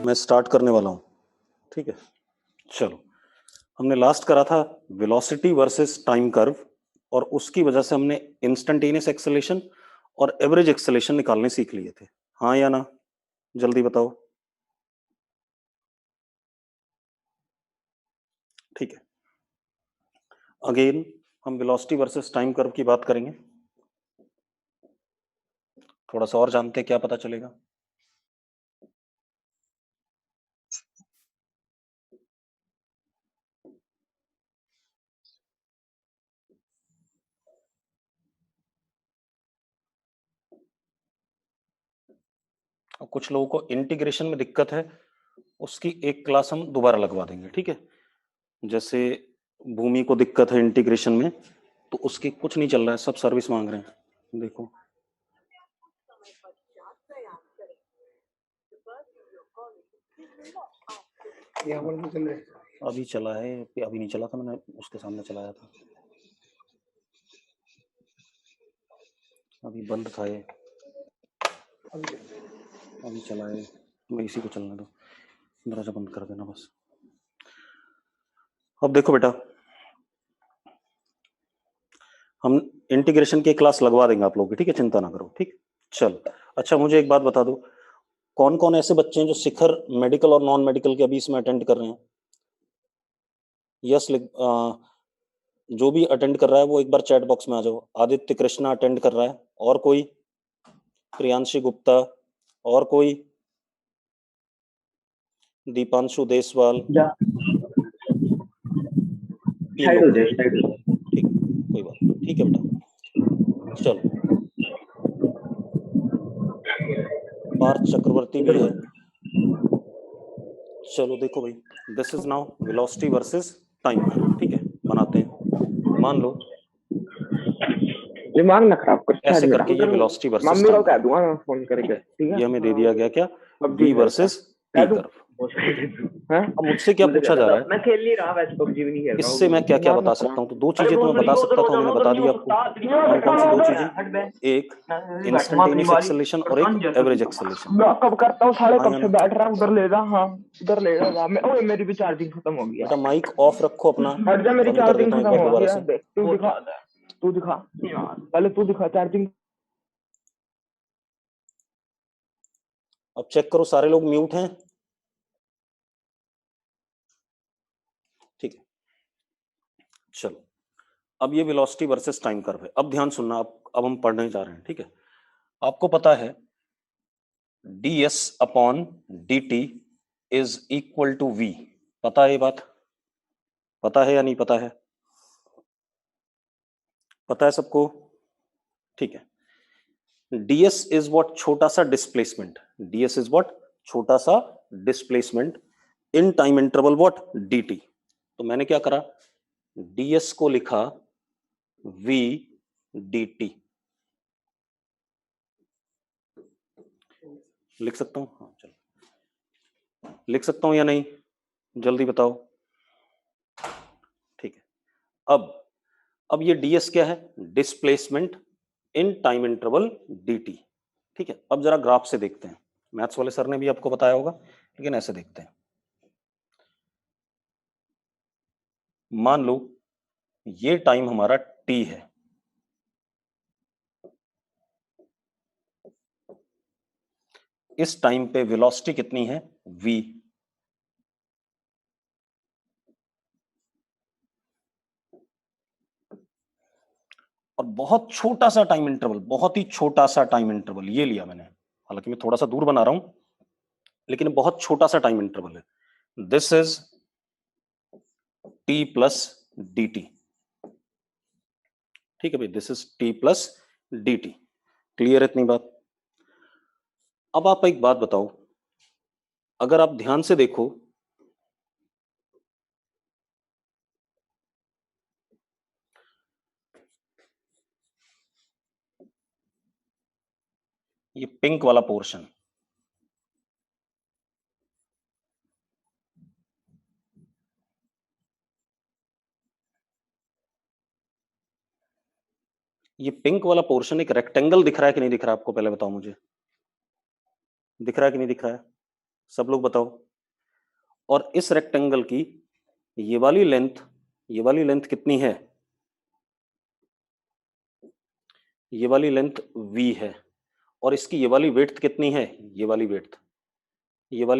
मैं स्टार्ट करने वाला हूं। ठीक है, चलो। हमने लास्ट करा था वेलोसिटी वर्सेस टाइम कर्व, और उसकी वजह से हमने इंस्टेंटेनियस एक्सेलेरेशन और एवरेज एक्सेलेरेशन निकालने सीख लिए थे। हाँ या ना? जल्दी बताओ। ठीक है, अगेन हम वेलोसिटी वर्सेस टाइम कर्व की बात करेंगे। थोड़ा सा और जानते हैं, क्या पता चलेगा। और कुछ लोगों को इंटीग्रेशन में दिक्कत है, उसकी एक क्लास हम दोबारा लगवा देंगे। ठीक है, जैसे भूमि को दिक्कत है इंटीग्रेशन में, तो उसकी कुछ नहीं चल रहा है, सब सर्विस मांग रहे हैं। देखो, अभी चला है, अभी नहीं चला था, मैंने उसके सामने चलाया था, अभी बंद था ये, अभी चला है। मैं इसी को चलने दो, दरवाजा बंद कर देना बस। अब देखो बेटा, हम इंटीग्रेशन की क्लास लगवा देंगे आप लोग की, ठीक है, चिंता ना करो। ठीक, चल। अच्छा, मुझे एक बात बता दो, कौन कौन ऐसे बच्चे हैं जो शिखर मेडिकल और नॉन मेडिकल के अभी इसमें अटेंड कर रहे हैं? यस, जो भी अटेंड कर रहा है वो एक बार चैट बॉक्स में आ जाओ। आदित्य कृष्णा अटेंड कर रहा है, और कोई? प्रियांशी गुप्ता, और कोई? दीपांशु देसवाल, तीन लोग थे। ठीक, कोई बात नहीं, ठीक है बेटा, चलो। पार्थ चक्रवर्ती भी है। चलो देखो भाई, this is now velocity versus time curve. ठीक है, बनाते हैं। मान लो दिमाग ना खराब कर, ऐसे करके ये वेलोसिटी वर्सेस मम्मी को टाइम कह कर्व, दूंगा मैं फोन करके, ठीक है? ये हमें दे दिया गया क्या? पबजी v वर्सेस कह t दूं? कर्व। अब मुझसे क्या पूछा जा रहा है? मैं खेल नहीं रहा वैसे, पबजी भी नहीं खेल रहा इससे मैं क्या क्या बता सकता हूँ? तो दो चीजें तो मैं बता सकता था, मैंने बता दिया आपको। कौन कौन सी दो चीजें? एक इंस्टेंटेनियस एक्सेलेरेशन और एक एवरेज एक्सेलेरेशन। मैं कब करता हूँ, साढ़े हाँ कब या से ना? बैठ रहा हूँ, उधर ले जा। हाँ, उधर ले जा। मैं ओए, मेरी भी चार्जिंग खत्म हो गया। बेटा माइक ऑफ रखो अपना, हट जा, मेरी बंद कर चार्जिंग देता हूँ एक खत्म बार हो दोबारा गया। से। देख, तू दिखा पहले, तू दिखा चार्जिंग। अब चेक करो, सारे लोग म्यूट हैं? ठीक है, चलो। अब ये वेलोसिटी वर्सेस टाइम कर्व है। अब ध्यान सुनना, अब हम पढ़ने जा रहे हैं। ठीक है, आपको पता है ds upon dt is equal to v। पता है ये बात? पता है या नहीं पता है? पता है सबको? ठीक है, ds इज व्हाट? छोटा सा डिस्प्लेसमेंट। ds is what? छोटा सा displacement in time interval what? dt। तो मैंने क्या करा, ds को लिखा v dt। लिख सकता हूं? हाँ चलो, लिख सकता हूं या नहीं? जल्दी बताओ। ठीक है, अब ये ds क्या है? Displacement in time interval dt। ठीक है, अब जरा ग्राफ से देखते हैं। मैथ्स वाले सर ने भी आपको बताया होगा, लेकिन ऐसे देखते हैं। मान लो ये टाइम हमारा t है, इस टाइम पे वेलोसिटी कितनी है? v। और बहुत छोटा सा टाइम इंटरवल, बहुत ही छोटा सा टाइम इंटरवल ये लिया मैंने। हालांकि मैं थोड़ा सा दूर बना रहा हूं, लेकिन बहुत छोटा सा टाइम इंटरवल है। This is t plus dt। ठीक है भाई, this is t plus dt। Clear है इतनी बात? अब आप एक बात बताओ, अगर आप ध्यान से देखो, ये पिंक वाला पोर्शन, ये पिंक वाला पोर्शन एक रेक्टेंगल दिख रहा है कि नहीं दिख रहा है आपको? पहले बताओ मुझे, दिख रहा है कि नहीं दिख रहा है? सब लोग बताओ। और इस रेक्टेंगल की ये वाली लेंथ कितनी है? ये वाली लेंथ v है। और इसकी ये वाली विड्थ कितनी है? ये वाली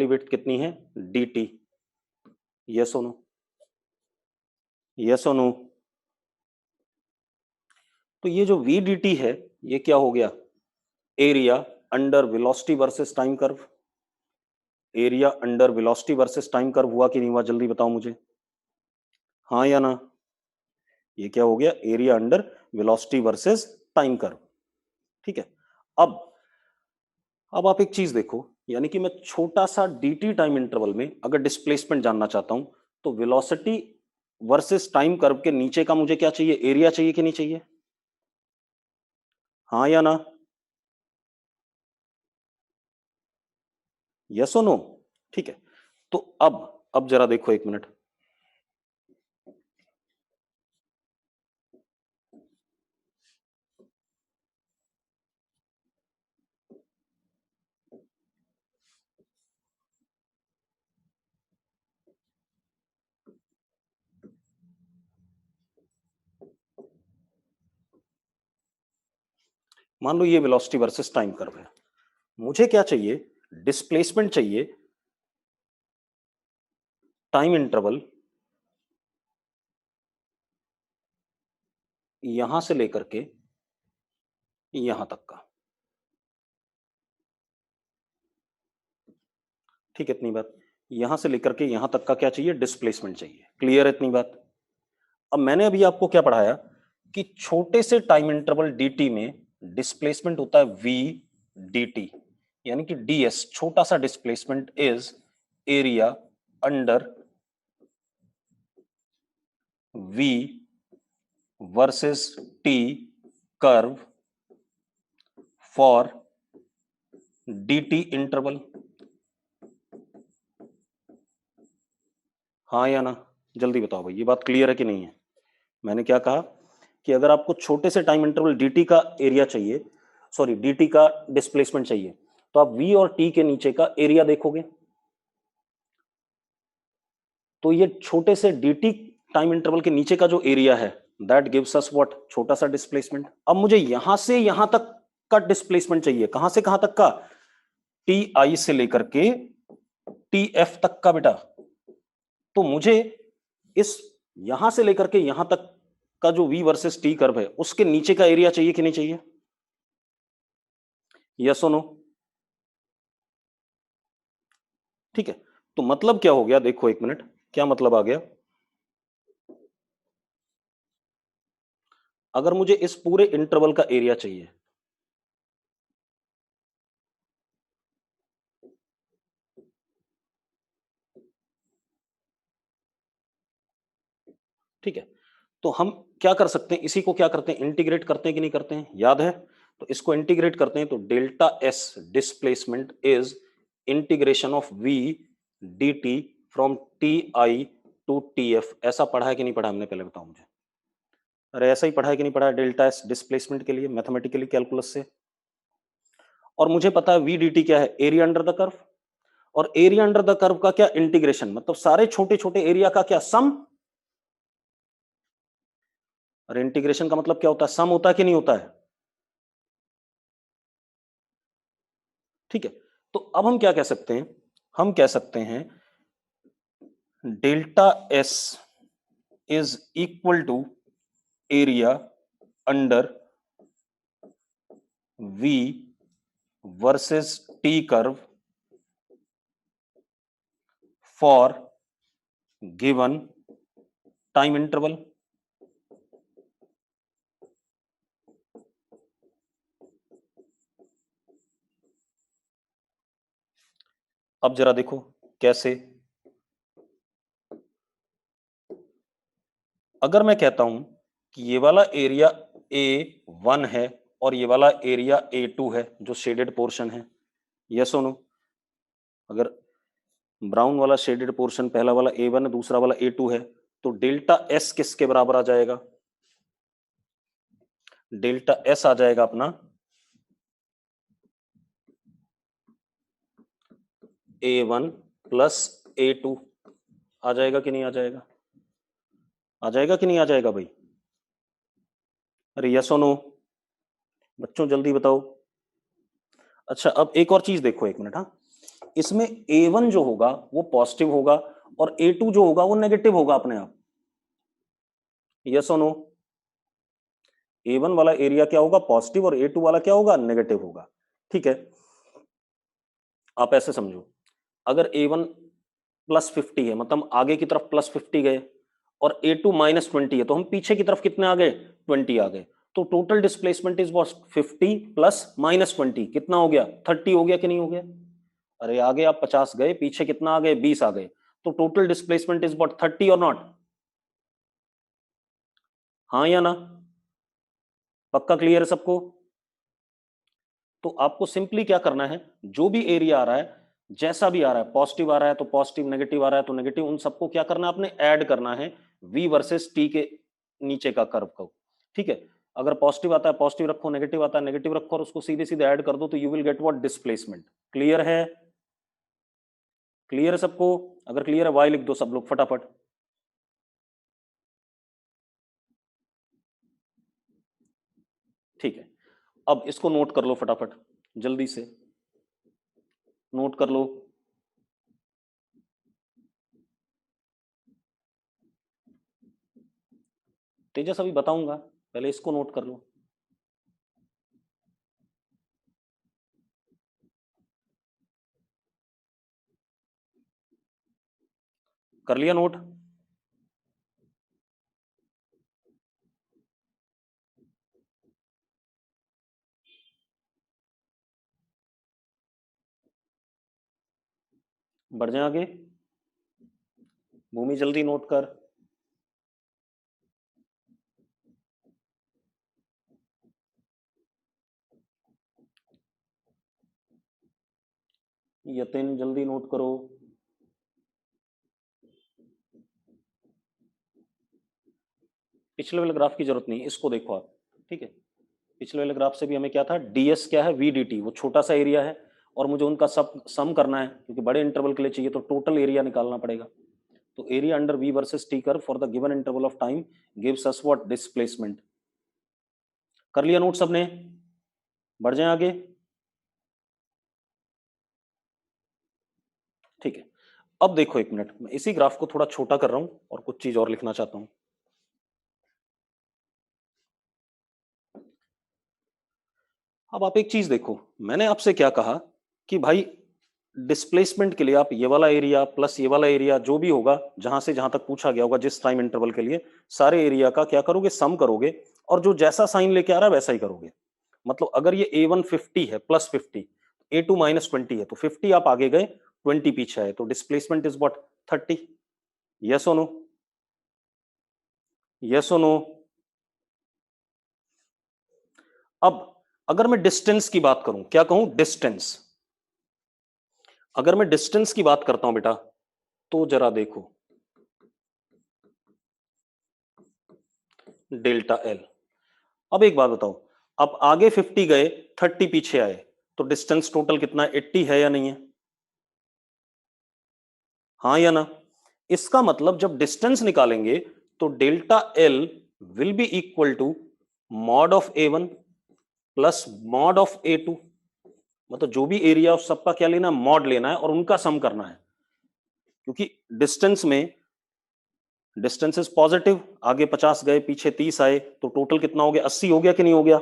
विड्थ कितनी है? dt। यस और नो? यस और नो? तो ये जो v dt है ये क्या हो गया? Area under velocity versus time curve. Area under velocity versus time curve हुआ कि नहीं हुआ? जल्दी बताओ मुझे, हाँ या ना? ये क्या हो गया? Area under velocity versus time curve. ठीक है। अब आप एक चीज देखो, यानी कि मैं छोटा सा dt टाइम इंटरवल में अगर डिस्प्लेसमेंट जानना चाहता हूं तो वेलोसिटी वर्सेस टाइम कर्व के नीचे का मुझे क्या चाहिए? एरिया चाहिए कि नहीं चाहिए? हाँ या ना? यस और नो? ठीक है। तो अब जरा देखो, एक मिनट। मान लो ये वेलोसिटी वर्सेस टाइम कर्व है, मुझे क्या चाहिए? डिस्प्लेसमेंट चाहिए टाइम इंटरवल यहां से लेकर के यहां तक का। ठीक है, इतनी बात। यहां से लेकर के यहां तक का क्या चाहिए? डिस्प्लेसमेंट चाहिए। क्लियर है इतनी बात? अब मैंने अभी आपको क्या पढ़ाया कि छोटे से टाइम इंटरवल dt में डिस्प्लेसमेंट होता है v dt, यानी कि ds छोटा सा displacement is area under v versus t curve for dt interval. हाँ या ना? जल्दी बताओ भाई, ये बात क्लियर है कि नहीं है? मैंने क्या कहा कि अगर आपको छोटे से टाइम इंटरवल dt का एरिया चाहिए, सॉरी dt का डिस्प्लेसमेंट चाहिए, तो आप v और t के नीचे का एरिया देखोगे। तो ये छोटे से dt टाइम इंटरवल के नीचे का जो एरिया है दैट गिव्स अस व्हाट? छोटा सा डिस्प्लेसमेंट। अब मुझे यहां से यहां तक का डिस्प्लेसमेंट चाहिए। कहां से कहां तक का? ti से लेकर के tf तक का बेटा। तो मुझे इस यहां से लेकर के यहां तक का जो v वर्सेस t कर्व है उसके नीचे का एरिया चाहिए कि नहीं चाहिए? यस और नो? ठीक है। तो मतलब क्या हो गया? देखो एक मिनट, क्या मतलब आ गया? अगर मुझे इस पूरे इंटरवल का एरिया चाहिए, ठीक है, तो हम क्या कर सकते हैं? इसी को क्या करते हैं? इंटीग्रेट करते हैं कि नहीं करते हैं? याद है? तो इसको इंटीग्रेट करते हैं तो delta S displacement is integration of V D T from T I to T F. ऐसा पढ़ा है कि नहीं पढ़ा हमने? पहले बताओ मुझे। अरे ऐसा ही पढ़ा है कि नहीं पढ़ा है? डेल्टा एस डिस्प्लेसमेंट के लिए मैथमेटिकली कैलकुलस से। और मुझे पता है वी डी टी क्या है? Area under the curve. और एरिया अंडर द कर्व का क्या? इंटीग्रेशन, मतलब सारे छोटे छोटे एरिया का क्या? सम। और इंटीग्रेशन का मतलब क्या होता है? सम होता है कि नहीं होता है? ठीक है। तो अब हम क्या कह सकते हैं? हम कह सकते हैं delta S is equal to area under V versus T curve for given time interval. अब जरा देखो कैसे। अगर मैं कहता हूं कि ये वाला एरिया A1 है और ये वाला एरिया A2 है, जो शेडेड पोर्शन है, यस और नो? अगर ब्राउन वाला शेडेड पोर्शन पहला वाला A1 है, दूसरा वाला A2 है, तो डेल्टा S किसके बराबर आ जाएगा? डेल्टा S आ जाएगा अपना A1 प्लस A2 आ जाएगा कि नहीं आ जाएगा? आ जाएगा कि नहीं आ जाएगा भाई? अरे यस और नो बच्चों, जल्दी बताओ। अच्छा, अब एक और चीज देखो, एक मिनट। हाँ, इसमें A1 जो होगा वो पॉजिटिव होगा और A2 जो होगा वो नेगेटिव होगा अपने आप। यस और नो? A1 वाला एरिया क्या होगा? पॉजिटिव, और A2 वाला क्या होगा? नेगेटिव होगा। ठीक है, आप ऐसे समझो, अगर A1 +50 है, मतलब हम आगे की तरफ +50 गए, और A2 -20 है, तो हम पीछे की तरफ कितने आ गए? 20 आ गए। तो total displacement is what? 50 plus -20 कितना हो गया? 30 हो गया कि नहीं हो गया? अरे आगे आप 50 गए, पीछे कितना आ गए? 20 आ गए। तो टोटल डिस्प्लेसमेंट इज वॉट? 30 और नॉट? हाँ या ना? पक्का क्लियर है सबको? तो आपको सिंपली क्या करना है, जो भी एरिया आ रहा है, जैसा भी आ रहा है, पॉजिटिव आ रहा है तो पॉजिटिव, नेगेटिव आ रहा है तो नेगेटिव, उन सबको क्या करना है आपने? ऐड करना है V वर्सेस T के नीचे का कर्व को। ठीक है, अगर पॉजिटिव आता है पॉजिटिव रखो, नेगेटिव आता है नेगेटिव रखो, और उसको सीधे सीधे ऐड कर दो, तो you will get what? Displacement. Clear है? क्लियर है सबको? अगर क्लियर है वाई लिख दो सब लोग फटाफट। ठीक है, अब इसको नोट कर लो फटाफट, जल्दी से नोट कर लो। तेजस अभी बताऊंगा, पहले इसको नोट कर लो। कर लिया नोट? बढ़ जाए आगे, भूमि जल्दी नोट कर। यतिन जल्दी नोट करो। पिछले वाले ग्राफ की जरूरत नहीं, इसको देखो आप। ठीक है, पिछले वाले ग्राफ से भी हमें क्या था? ds क्या है? VDT, वो छोटा सा एरिया है, और मुझे उनका सब सम करना है, क्योंकि बड़े इंटरवल के लिए चाहिए, तो टोटल एरिया निकालना पड़ेगा। तो area under V versus T curve for the given interval of time gives us what? Displacement. कर लिया नोट सबने? बढ़ जाए आगे। ठीक है, अब देखो एक मिनट, मैं इसी ग्राफ को थोड़ा छोटा कर रहा हूं और कुछ चीज और लिखना चाहता हूं। अब आप एक चीज देखो, मैंने आपसे क्या कहा कि भाई डिस्प्लेसमेंट के लिए आप ये वाला एरिया प्लस ये वाला एरिया, जो भी होगा, जहां से जहां तक पूछा गया होगा जिस टाइम इंटरवल के लिए, सारे एरिया का क्या करोगे? सम करोगे, और जो जैसा साइन लेके आ रहा है वैसा ही करोगे। मतलब अगर ये A1 50 है, +50, A2 -20 है, तो 50 आप आगे गए, 20 पीछे आए, तो डिस्प्लेसमेंट इज व्हाट? 30। यस और नो? यस और नो? अब अगर मैं डिस्टेंस की बात करूं, क्या कहूं? डिस्टेंस। अगर मैं डिस्टेंस की बात करता हूं बेटा, तो जरा देखो, डेल्टा एल। अब एक बात बताओ, अब आगे 50 गए, 30 पीछे आए, तो डिस्टेंस टोटल कितना है? 80 है या नहीं है? हाँ या ना? इसका मतलब जब डिस्टेंस निकालेंगे, तो delta L will be equal to mod of A1 plus mod of A2। मतलब जो भी एरिया उस सबका क्या लेना है? मॉड लेना है, और उनका सम करना है, क्योंकि डिस्टेंस में डिस्टेंस इज पॉजिटिव, आगे 50 गए पीछे 30 आए, तो टोटल कितना हो गया? 80 हो गया कि नहीं हो गया?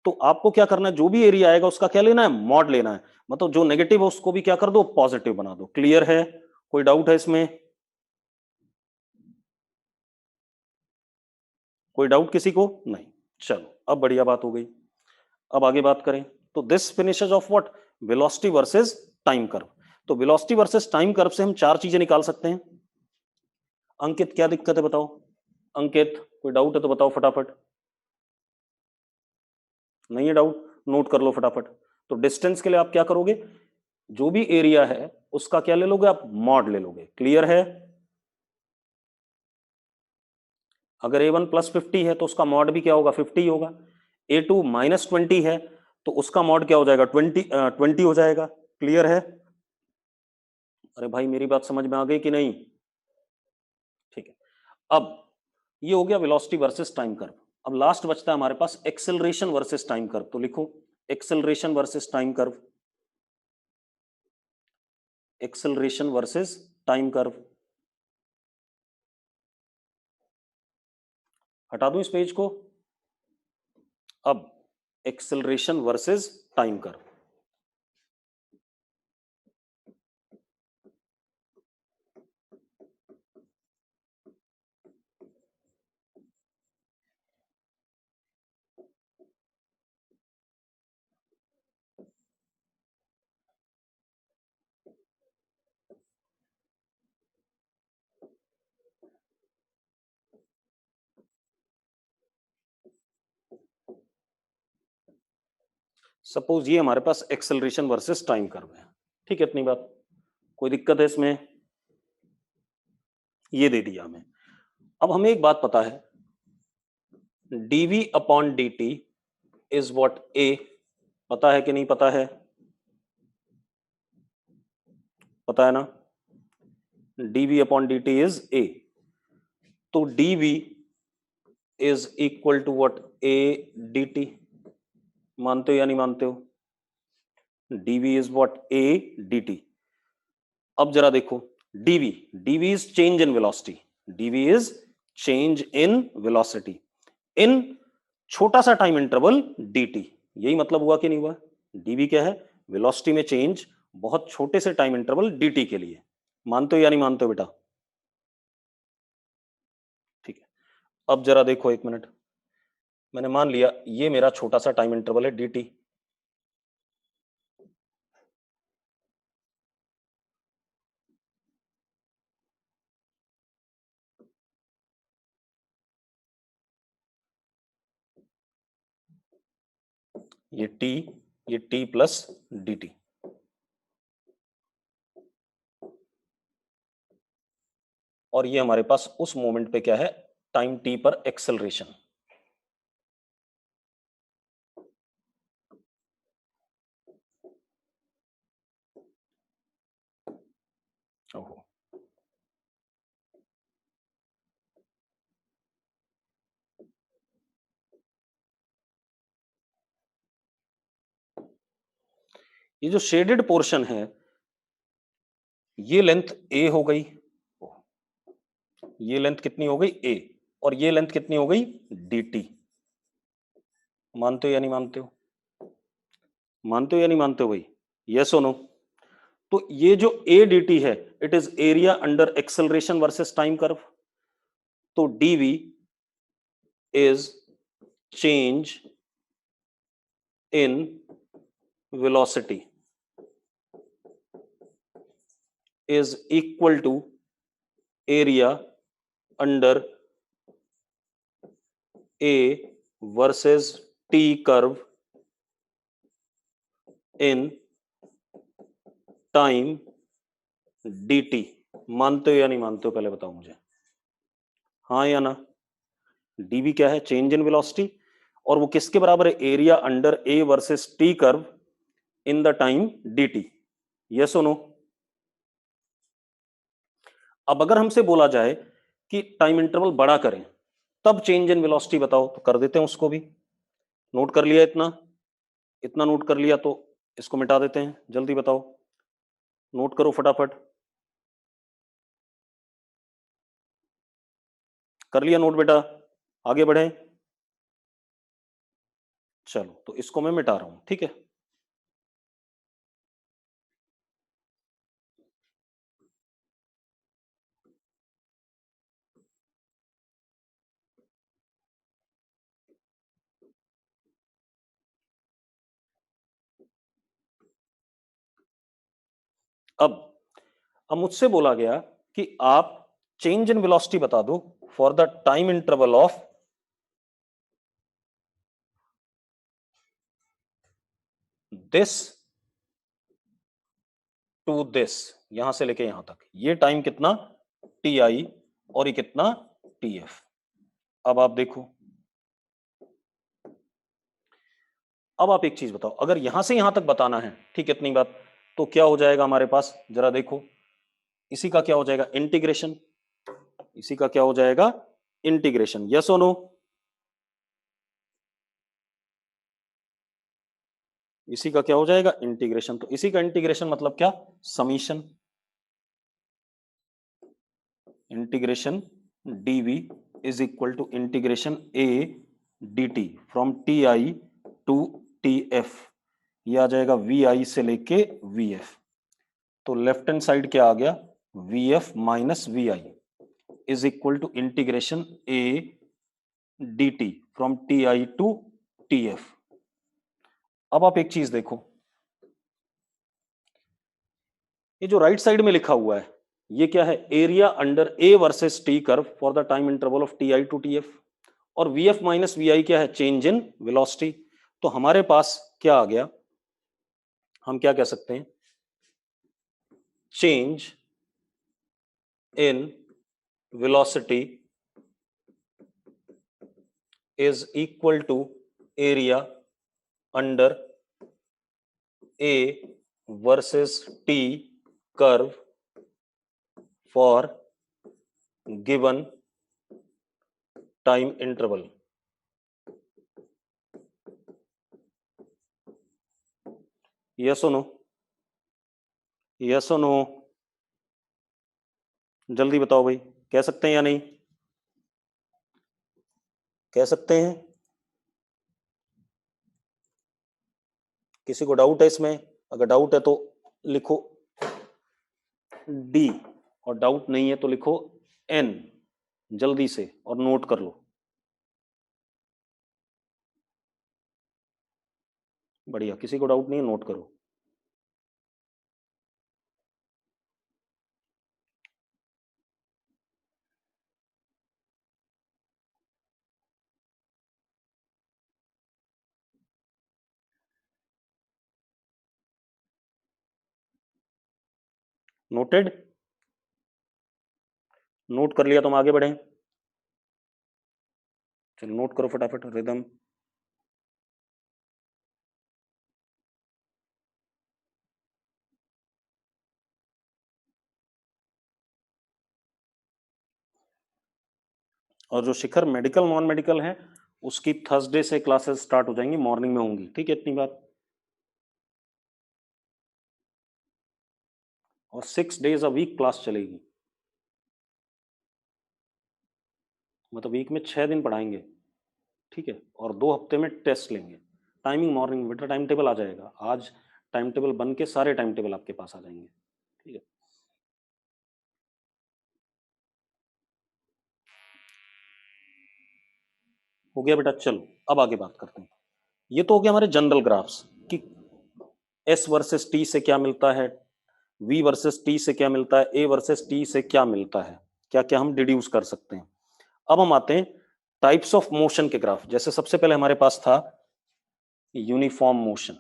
तो आपको क्या करना है, जो भी एरिया आएगा उसका क्या लेना है? मॉड लेना है। मतलब जो नेगेटिव है उसको भी क्या कर दो? पॉजिटिव बना दो। क्लियर है? कोई डाउट है इसमें? कोई डाउट किसी को? नहीं। चलो, अब बढ़िया बात हो गई। अब आगे बात करें, तो this finishes of what? Velocity versus time curve. तो वेलोसिटी वर्सेस टाइम कर्व से हम चार चीजें निकाल सकते हैं। अंकित क्या दिक्कत है बताओ? अंकित कोई डाउट है तो बताओ फटाफट। नहीं है डाउट? नोट कर लो फटाफट। तो डिस्टेंस के लिए आप क्या करोगे? जो भी एरिया है उसका क्या ले लोगे आप? मॉड ले लोगे। क्लियर है? अगर A1 +50 है तो उसका मॉड भी क्या होगा? 50 होगा। A2 -20 है तो उसका मॉड क्या हो जाएगा? 20 हो जाएगा। क्लियर है? अरे भाई मेरी बात समझ में आ गई कि नहीं? ठीक है। अब ये हो गया वेलोसिटी वर्सेस टाइम कर्व। अब लास्ट बचता है हमारे पास एक्सेलरेशन वर्सेस टाइम कर्व। तो लिखो acceleration versus time curve, acceleration versus time curve. हटा दूं इस पेज को? अब acceleration versus time curve. Suppose ये हमारे पास एक्सेलरेशन वर्सेस टाइम कर्व है। ठीक है, इतनी बात, कोई दिक्कत है इसमें? ये दे दिया हमें। अब हमें एक बात पता है, dv upon dt is what a। पता है कि नहीं पता है? पता है ना? dv upon dt is a। तो dv is equal to what a dt। मानते हो या नहीं मानते हो? dv is what a dt। अब जरा देखो, dv, dv is change in velocity, dv is change in velocity in छोटा सा टाइम इंटरवल dt। यही मतलब हुआ कि नहीं हुआ? dv क्या है? वेलोसिटी में चेंज बहुत छोटे से टाइम इंटरवल dt के लिए। मानते हो या नहीं मानते हो बेटा? ठीक है। अब जरा देखो एक मिनट, मैंने मान लिया ये मेरा छोटा सा टाइम इंटरवल है dt। ये t प्लस dt। और ये हमारे पास उस मोमेंट पे क्या है? टाइम t पर एक्सेलरेशन। ओहो, ये जो शेडेड पोर्शन है ये लेंथ a हो गई, ये लेंथ कितनी हो गई a, और ये लेंथ कितनी हो गई dt। मानते हो या नहीं मानते हो? मानते हो या नहीं मानते हो भाई? यस और नो? तो ये जो a dt है, it is area under acceleration versus time curve. तो dv is change in velocity is equal to area under a versus t curve in time dt। मानते हो या नहीं मानते हो? पहले बताओ मुझे, हाँ या ना? dv क्या है? चेंज इन वेलोसिटी, और वो किसके बराबर है? Area under a versus t curve in the time dt। Yes और नो? अब अगर हमसे बोला जाए कि टाइम इंटरवल बड़ा करें तब चेंज इन वेलोसिटी बताओ, तो कर देते हैं उसको भी। नोट कर लिया इतना? इतना नोट कर लिया तो इसको मिटा देते हैं, जल्दी बताओ, नोट करो फटाफट। कर लिया नोट बेटा? आगे बढ़े? चलो तो इसको मैं मिटा रहा हूं, ठीक है। अब मुझसे बोला गया कि आप चेंज इन वेलोसिटी बता दो for the time interval of this to this, यहां से लेके यहां तक ये टाइम कितना टी आई और ये कितना टी एफ। अब आप देखो, अब आप एक चीज बताओ, अगर यहां से यहां तक बताना है, ठीक है, इतनी बात, तो क्या हो जाएगा हमारे पास, जरा देखो, इसी का क्या हो जाएगा, इंटीग्रेशन, इसी का क्या हो जाएगा, इंटीग्रेशन, यस और नो, इसी का क्या हो जाएगा, इंटीग्रेशन। तो इसी का इंटीग्रेशन मतलब क्या, summation, integration dv is equal to integration a dt from ti to tf, ये आ जाएगा vi से लेके vf। तो लेफ्ट हैंड साइड क्या आ गया, vf minus vi is equal to integration a dt from ti to tf। अब आप एक चीज देखो, ये जो राइट साइड में लिखा हुआ है ये क्या है, area under A versus T curve for the time interval of T I to T F, और V F minus V I क्या है, चेंज इन वेलोसिटी। तो हमारे पास क्या आ गया, हम क्या कह सकते हैं, change in velocity is equal to area under A versus T curve for given time interval. Yes और नो, यस और नो, जल्दी बताओ भाई, कह सकते हैं या नहीं, कह सकते हैं, किसी को डाउट है इसमें, अगर डाउट है तो लिखो डी, और डाउट नहीं है तो लिखो एन, जल्दी से, और नोट कर लो। बढ़िया, किसी को डाउट नहीं है, नोट करो। नोटेड, नोट कर लिया तो हम आगे बढ़े, चलो नोट करो फटाफट, रिदम। और जो शिखर मेडिकल नॉन मेडिकल है उसकी थर्सडे से क्लासेस स्टार्ट हो जाएंगी, मॉर्निंग में होंगी, ठीक है, इतनी बात। और 6 days अ वीक क्लास चलेगी, मतलब वीक में 6 दिन पढ़ाएंगे, ठीक है, और 2 हफ्ते में टेस्ट लेंगे। टाइमिंग मॉर्निंग में, बेटा टाइम टेबल आ जाएगा आज, टाइम टेबल बन के सारे टाइम टेबल आपके पास आ जाएंगे, ठीक है। हो गया बेटा, चलो अब आगे बात करते हैं। ये तो हो गया हमारे जनरल ग्राफ्स कि एस वर्सेस टी से क्या मिलता है, वी वर्सेस टी से क्या मिलता है, ए वर्सेस टी से क्या मिलता है, क्या क्या हम डिड्यूस कर सकते हैं। अब हम आते हैं टाइप्स ऑफ मोशन के ग्राफ। जैसे सबसे पहले हमारे पास था यूनिफॉर्म मोशन।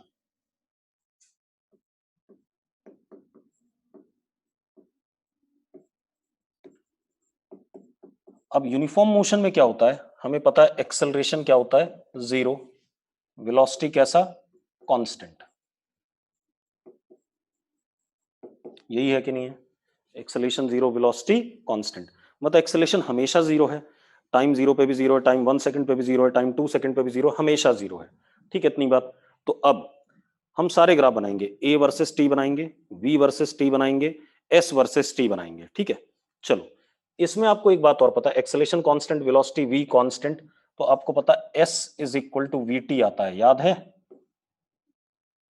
अब यूनिफॉर्म मोशन में क्या होता है, हमें पता है एक्सेलरेशन क्या होता है, 0, वेलोसिटी कैसा, कांस्टेंट, यही है कि नहीं है, एक्सेलरेशन 0, वेलोसिटी कांस्टेंट, मतलब एक्सेलरेशन हमेशा 0 है, टाइम 0 पे भी 0 है, टाइम 1 सेकंड पे भी 0 है, टाइम 2 सेकंड पे भी 0, हमेशा 0 है, ठीक है, इतनी बात। तो अब हम सारे ग्राफ बनाएंगे, ए वर्सेस टी बनाएंगे, वी वर्सेस टी बनाएंगे, एस वर्सेस टी बनाएंगे, ठीक है। चलो, इसमें आपको एक बात और पता है, acceleration constant, velocity V constant, तो आपको पता है S is equal to we T आता है, याद है,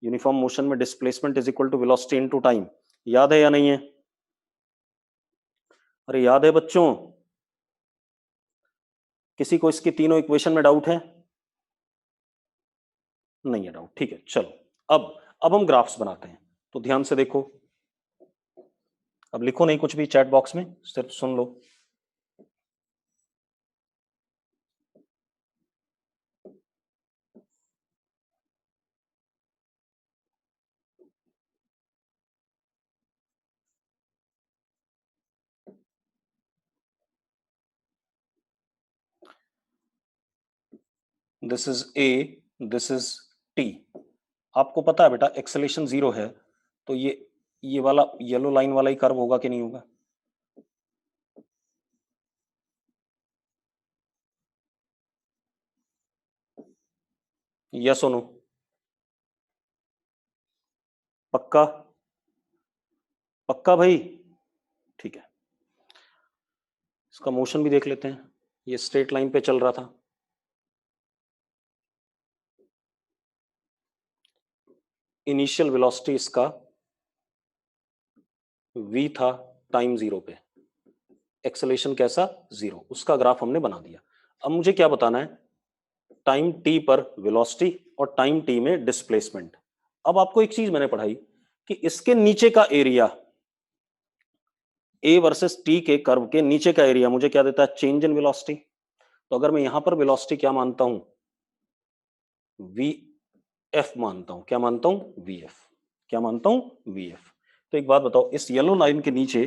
यूनिफॉर्म मोशन में displacement is equal to velocity into time, याद है या नहीं है, अरे याद है बच्चों, किसी को इसकी तीनों इक्वेशन में डाउट है, नहीं है डाउट, ठीक है, चलो अब हम ग्राफ्स बनाते हैं, तो ध्यान से देखो, अब लिखो नहीं कुछ भी चैट बॉक्स में, सिर्फ सुन लो। This is A, this is T. आपको पता है बेटा एक्सेलेरेशन 0 है, तो ये वाला येलो लाइन वाला ही कर्व होगा कि नहीं होगा? यस और नो? पक्का? पक्का भाई? ठीक है, इसका मोशन भी देख लेते हैं। ये स्ट्रेट लाइन पे चल रहा था, इनिशियल वेलोसिटी इसका v था टाइम 0 पे, एक्सेलेरेशन कैसा? 0, उसका ग्राफ हमने बना दिया। अब मुझे क्या बताना है? टाइम t पर वेलोसिटी और टाइम t में डिस्प्लेसमेंट। अब आपको एक चीज मैंने पढ़ाई कि इसके नीचे का एरिया, a वर्सेस t के कर्व के नीचे का एरिया मुझे क्या देता है? Change in velocity. तो अगर मैं यहां पर वेलोसिटी क्या मानता हूं? vf मानता हूं। क्या मानता हूं? vf। क्या मानता हूं? vf। तो एक बात बताओ, इस येलो लाइन के नीचे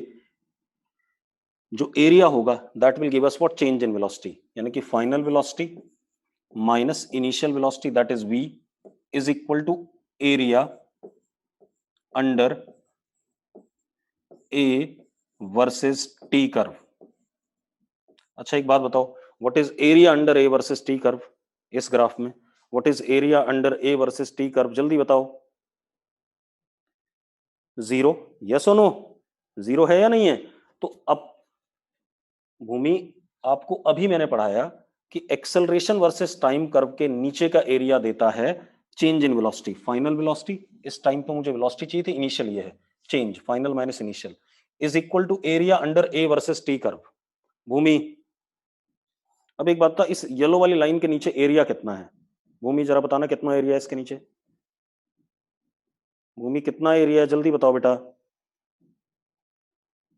जो एरिया होगा that will give us what? Change in velocity, यानी कि final velocity minus initial velocity that is v is equal to area under a versus t curve. अच्छा एक बात बताओ, what is area under a versus t curve इस graph में? What is area under a versus t curve? जल्दी बताओ। 0? Yes और no? 0 है या नहीं है? तो अब भूमि, आपको अभी मैंने पढ़ाया कि एक्सेलरेशन वर्सेस टाइम कर्व के नीचे का एरिया देता है change in velocity, final velocity. इस टाइम पे मुझे वेलोसिटी चाहिए थी, इनिशियल ये है, change final minus initial is equal to area under A versus T curve. Bhoomi, अब एक बात था, इस येलो वाली लाइन के नीचे एरिया कितना है? भूमि जरा बताना कितना एरिया है इसके नीचे? भूमि कितना एरिया है? जल्दी बताओ बेटा।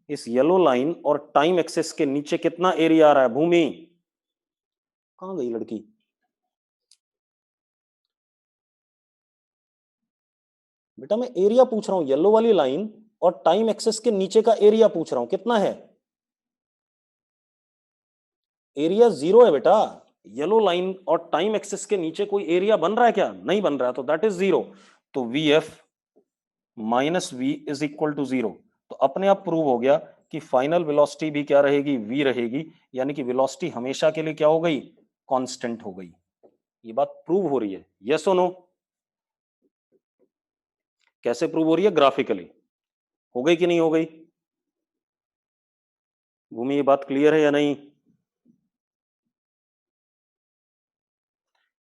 इस येलो लाइन और टाइम एक्सेस के नीचे कितना एरिया आ रहा है? भूमि कहां गई लड़की? बेटा मैं एरिया पूछ रहा हूं, येलो वाली लाइन और टाइम एक्सेस के नीचे का एरिया पूछ रहा हूं, कितना है? एरिया 0 है बेटा। येलो लाइन और टाइम एक्सेस के नीचे कोई एरिया बन रहा है क्या? नहीं बन रहा है, तो दैट इज 0। तो we F minus V is equal to 0। तो अपने आप प्रूव हो गया कि फाइनल वेलोसिटी भी क्या रहेगी? v रहेगी, यानी कि वेलोसिटी हमेशा के लिए क्या हो गई? कांस्टेंट हो गई। ये बात प्रूव हो रही है, यस और नो? कैसे प्रूव हो रही है? ग्राफिकली। हो गई कि नहीं हो गई? भूमि ये बात क्लियर है या नहीं?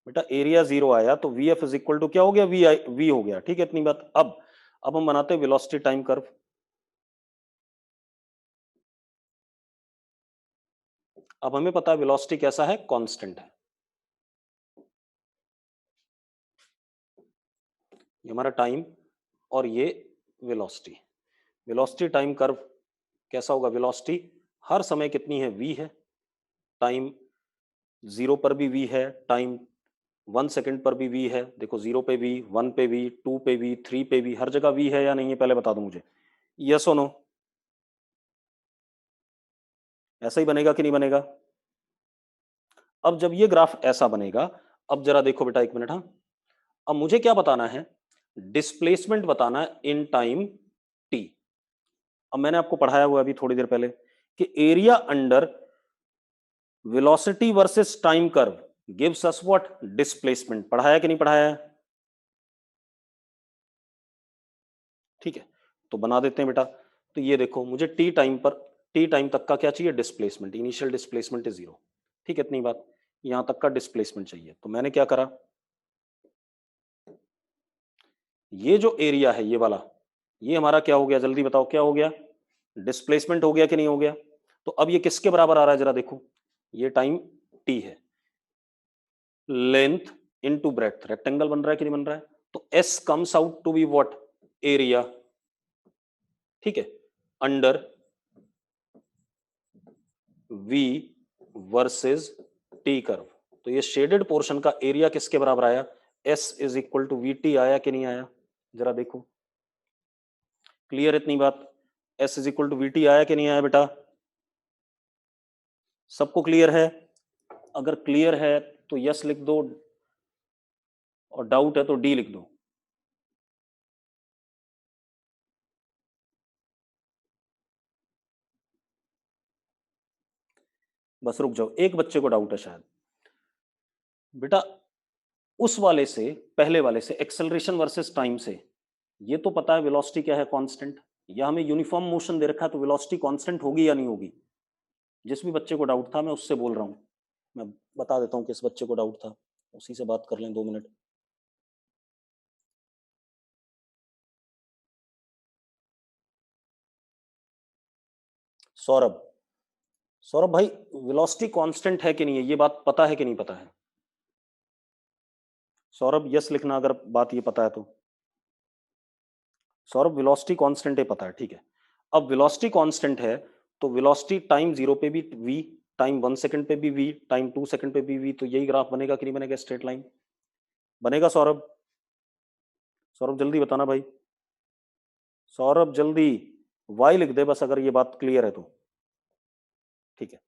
बेटा एरिया 0 आया तो we f is equal to क्या हो गया? वी हो गया। ठीक है, इतनी बात। अब हम बनाते हैं वेलोसिटी टाइम कर्व। अब हमें पता है वेलोसिटी कैसा है? कांस्टेंट है। ये हमारा टाइम और ये वेलोसिटी। वेलोसिटी टाइम कर्व कैसा होगा? वेलोसिटी हर समय कितनी है? v है। टाइम 0 पर भी v है, टाइम 1 सेकंड पर भी v है। देखो 0 पे v, 1 पे v, 2 पे v, 3 पे v, हर जगह v है या नहीं है? पहले बता दो मुझे, यस और नो? ऐसा ही बनेगा कि नहीं बनेगा? अब जब ये ग्राफ ऐसा बनेगा, अब जरा देखो बेटा, एक मिनट। हाँ, अब मुझे क्या बताना है? डिस्प्लेसमेंट बताना है इन टाइम t। अब मैंने आपको पढ़ाया हुआ अभी थोड़ी देर पहले कि area under velocity versus time curve gives us what? Displacement. पढ़ाया कि नहीं पढ़ाया है? ठीक है, तो बना देते हैं बेटा। तो ये देखो, मुझे टी टाइम तक का क्या चाहिए? डिस्प्लेसमेंट। Initial displacement is 0। ठीक है, इतनी बात। यहां तक का डिस्प्लेसमेंट चाहिए, तो मैंने क्या करा? ये जो एरिया है ये वाला, ये हमारा क्या हो गया? जल्दी बताओ क्या हो गया? डिस्प्लेसमेंट हो गया कि नहीं हो गया? तो अब ये किसके बराबर आ रहा है? जरा देखो, ये टाइम टी है, लेंथ इनटू ब्रेड्थ, रेक्टेंगल बन रहा है कि नहीं बन रहा है? तो s comes out to be what? Area. ठीक है, under v versus t curve. तो ये शेडेड पोर्शन का एरिया किसके बराबर आया? s is equal to we t. आया कि नहीं आया? जरा देखो, क्लियर इतनी बात? s is equal to we t आया कि नहीं आया बेटा? सबको क्लियर है? अगर क्लियर है तो यस लिख दो, और डाउट है तो डी लिख दो। बस रुक जाओ, एक बच्चे को डाउट है शायद। बेटा उस वाले से, पहले वाले से, एक्सेलरेशन वर्सेस टाइम से, ये तो पता है वेलोसिटी क्या है, कांस्टेंट। या हमें यूनिफॉर्म मोशन दे रखा है तो वेलोसिटी कांस्टेंट होगी या नहीं होगी। जिस भी बच्चे को डाउट था मैं उससे बोल रहा हूँ, मैं बता देता हूँ किस बच्चे को डाउट था, उसी से बात कर लें 2 मिनट। सौरभ, सौरभ भाई वेलोसिटी कांस्टेंट है कि नहीं है, ये बात पता है कि नहीं पता है? सौरभ यस लिखना अगर बात ये पता है तो। सौरभ वेलोसिटी कांस्टेंट है, पता है, ठीक है। अब वेलोसिटी कांस्टेंट है तो वेलोसिटी टाइम 0 पे भी v, टाइम 1 सेकंड पे भी v, टाइम 2 सेकंड पे भी v, तो यही ग्राफ बनेगा कि नहीं बनेगा, स्ट्रेट लाइन बनेगा। सौरभ, सौरभ जल्दी बताना भाई, सौरभ जल्दी, y लिख दे बस अगर ये बात क्लियर है तो, ठीक है।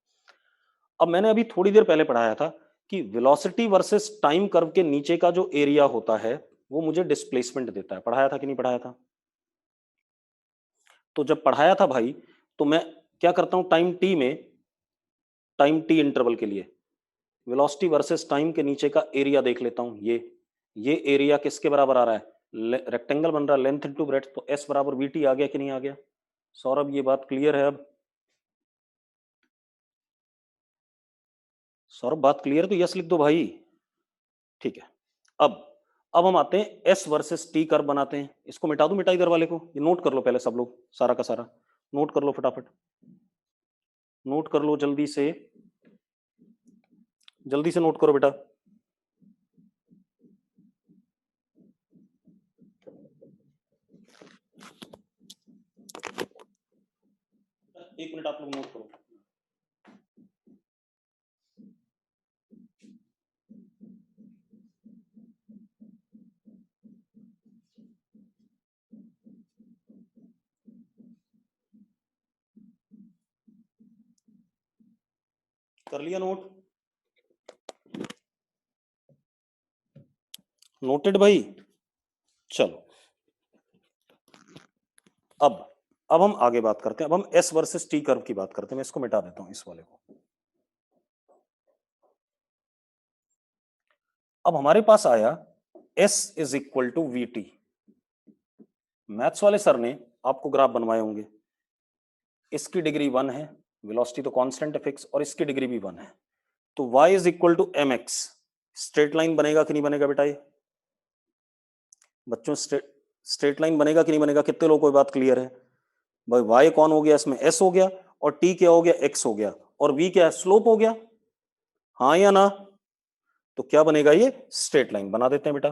अब मैंने अभी थोड़ी देर पहले पढ़ाया था कि वेलोसिटी वर्सेस टाइम कर्व के नीचे का जो एरिया होता है वो मुझे डिस्प्लेसमेंट देता है, पढ़ाया था कि नहीं पढ़ाया था? तो जब पढ़ाया था भाई, तो मैं क्या करता हूं टाइम टी में, टाइम टी इंटरवल के लिए वेलोसिटी वर्सेस टाइम के नीचे का एरिया देख लेता हूं। ये एरिया किसके बराबर आ रहा है, रेक्टेंगल बन रहा है, लेंथ इनटू ब्रेड्थ, तो एस बराबर वी टी आ गया कि नहीं आ गया? सौरभ ये बात क्लियर है अब? सौरभ बात क्लियर तो यस लिख दो भाई, ठीक है। अब हम आते हैं एस वर्सेस टी कर्व बनाते हैं। इसको मिटा दूं, मिटा इधर वाले को, ये नोट कर लो पहले सब लोग, सारा का सारा नोट कर लो फटाफट, नोट कर लो जल्दी से, जल्दी से नोट करो बेटा। एक मिनट आप लोग नोट करो। कर लिया नोट? नोटेड भाई? चलो अब हम आगे बात करते हैं, अब हम एस वर्सेस टी कर्व की बात करते हैं। मैं इसको मिटा देता हूं, इस वाले को। अब हमारे पास आया S is equal to we t. Maths वाले सर ने आपको ग्राफ बनवाए होंगे, इसकी डिग्री 1 है, वेलोसिटी तो कांस्टेंट है फिक्स, और इसकी डिग्री भी 1 है, तो y is equal to m x. Straight line बनेगा कि नहीं बनेगा बेटा ये? बच्चों स्ट्रेट लाइन बनेगा कि नहीं बनेगा? कितने लोगों को ये बात क्लियर है भाई? y कौन हो गया इसमें, s हो गया, और t क्या हो गया, x हो गया, और v क्या है, स्लोप हो गया, हाँ या ना? तो क्या बनेगा ये, स्ट्रेट लाइन बना देते हैं बेटा।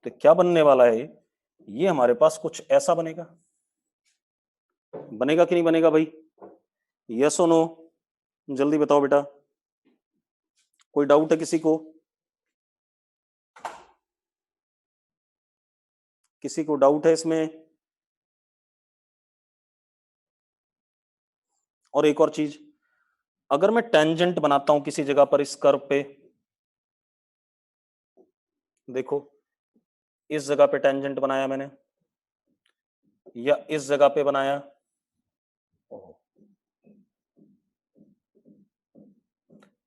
तो क्या बनने वाला है ये हमारे पास कुछ ऐसा बनेगा, बनेगा कि नहीं बनेगा भाई? यस और नो, जल्दी बताओ बेटा, कोई डाउट है किसी को? किसी को डाउट है इसमें? और एक और चीज, अगर मैं टेंजेंट बनाता हूं किसी जगह पर इस कर्व पे, देखो इस जगह पे टेंजेंट बनाया मैंने, या इस जगह पे बनाया,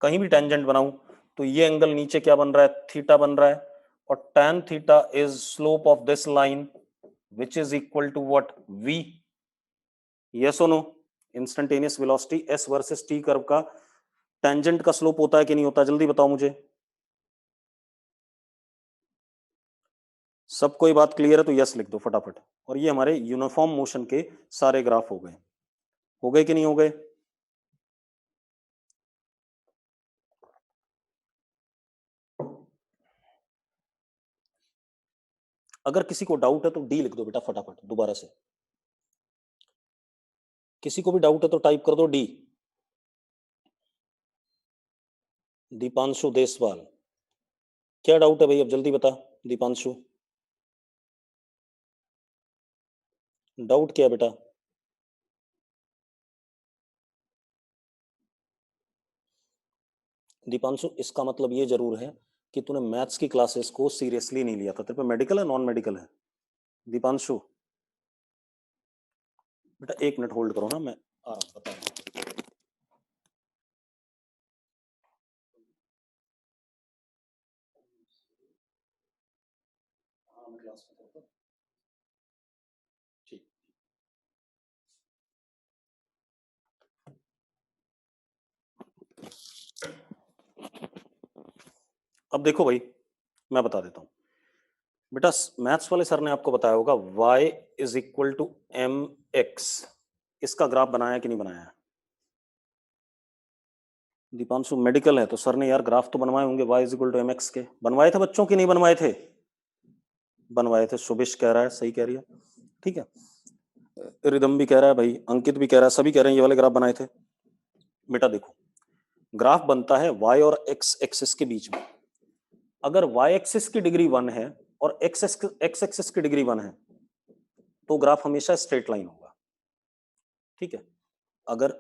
कहीं भी टेंजेंट बनाऊं तो ये एंगल नीचे क्या बन रहा है, थीटा बन रहा है, और tan theta is slope of this line which is equal to what, v। Yes और no? Instantaneous velocity s versus t curve का टेंजेंट का स्लोप होता है कि नहीं होता, जल्दी बताओ मुझे। सबको ये बात क्लियर है तो यस लिख दो फटाफट। और ये हमारे यूनिफॉर्म मोशन के सारे ग्राफ हो गए, हो गए कि नहीं हो गए? अगर किसी को डाउट है तो डी लिख दो बेटा फटाफट दोबारा से, किसी को भी डाउट है तो टाइप कर दो डी। दीपांशु देसवाल, क्या डाउट है भाई, अब जल्दी बता दीपांशु, डाउट क्या है बेटा? दीपांशु इसका मतलब ये जरूर है कि तूने मैथ्स की क्लासेस को सीरियसली नहीं लिया था। तेरे पे मेडिकल है नॉन मेडिकल है दीपांशु? बेटा 1 मिनट होल्ड करो ना, मैं आ रहा हूँ, बता रहा हूँ। हाँ, मैं क्लास में था। ठीक। अब देखो भाई, मैं बता देता हूँ बेटा। मैथ्स वाले सर ने आपको बताया होगा y is equal to m x. इसका ग्राफ बनाया कि नहीं बनाया? दीपांशु मेडिकल है तो सर ने यार ग्राफ तो बनवाए होंगे y is equal to m x के। बनवाए थे बच्चों की नहीं बनवाए थे? बनवाए थे। शुभिश कह रहा है, सही कह रही है, ठीक है। रिदम भी कह रहा है भाई, अंकित भी कह रहा है, सभी कह रहे हैं ये वाले ग्राफ बनाए थे। बेटा देखो, ग्राफ बनता है y और x एक्सिस के बीच में। अगर y एक्सिस की डिग्री 1 है और x एक्सिस की डिग्री 1 है तो ग्राफ हमेशा स्ट्रेट लाइन होगा, ठीक है। अगर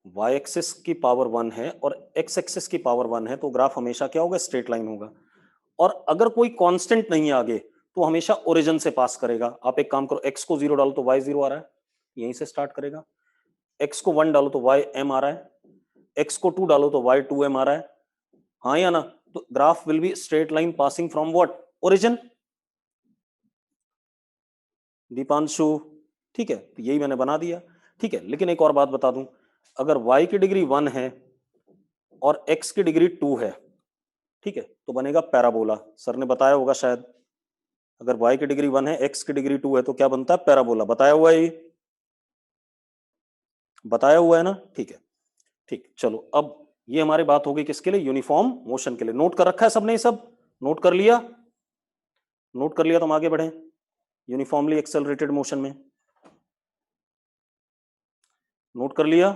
y एक्सिस की पावर 1 है और x एक्सिस की पावर 1 है तो ग्राफ हमेशा क्या होगा? स्ट्रेट लाइन होगा। और अगर कोई कांस्टेंट नहीं है आगे तो हमेशा ओरिजिन से पास करेगा। आप एक काम करो, x को 0 डालो तो y 0 आ रहा है, यहीं से स्टार्ट करेगा। x को 1 डालो तो y m आ रहा है, x को 2 डालो तो y 2m आ रहा है, हाँ या ना? तो graph will be straight line passing from what? Origin. Deepanshu, ठीक है, तो यही मैंने बना दिया, ठीक है। लेकिन एक और बात बता दूं, अगर y की डिग्री 1 है और x की डिग्री 2 है, ठीक है, तो बनेगा पैराबोला। सर ने बताया होगा शायद, अगर y की डिग्री 1 है, x की डिग्री 2 है तो क्या बनता है? पैराबोला। बताया हुआ है ये, बताया हुआ है ना? ठीक है, ठीक। चलो अब ये हमारी बात हो गई किसके लिए? यूनिफॉर्म मोशन के लिए। नोट कर रखा है सबने? ये सब नोट कर लिया? नोट कर लिया तो हम आगे बढ़े यूनिफॉर्मली एक्सेलरेटेड मोशन में। नोट कर लिया?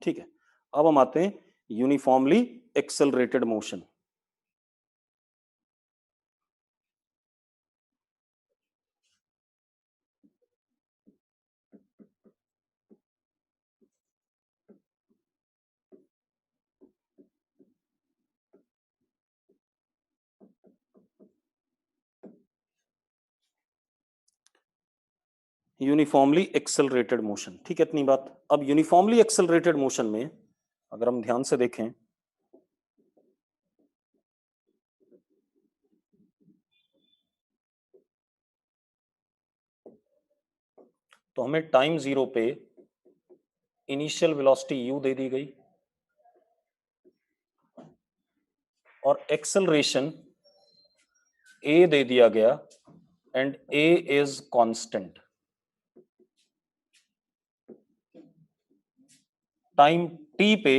ठीक है। अब हम आते हैं uniformly accelerated motion. Uniformly accelerated motion, ठीक है, इतनी बात। अब यूनिफॉर्मली एक्सेलरेटेड मोशन में अगर हम ध्यान से देखें तो हमें टाइम 0 पे इनिशियल वेलोसिटी u दे दी गई और एक्सेलरेशन a दे दिया गया and a is constant. Time t पे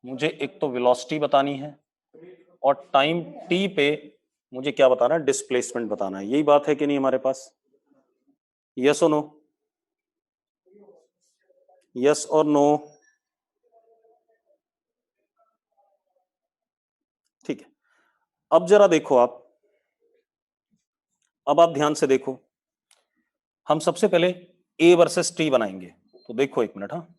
मुझे एक तो वेलोसिटी बतानी है और टाइम t पे मुझे क्या बताना है? डिस्प्लेसमेंट बताना है। यही बात है कि नहीं हमारे पास? यस और नो? यस और नो? ठीक है। अब जरा देखो आप, अब आप ध्यान से देखो, हम सबसे पहले a वर्सेस t बनाएंगे। तो देखो 1 मिनट, हाँ।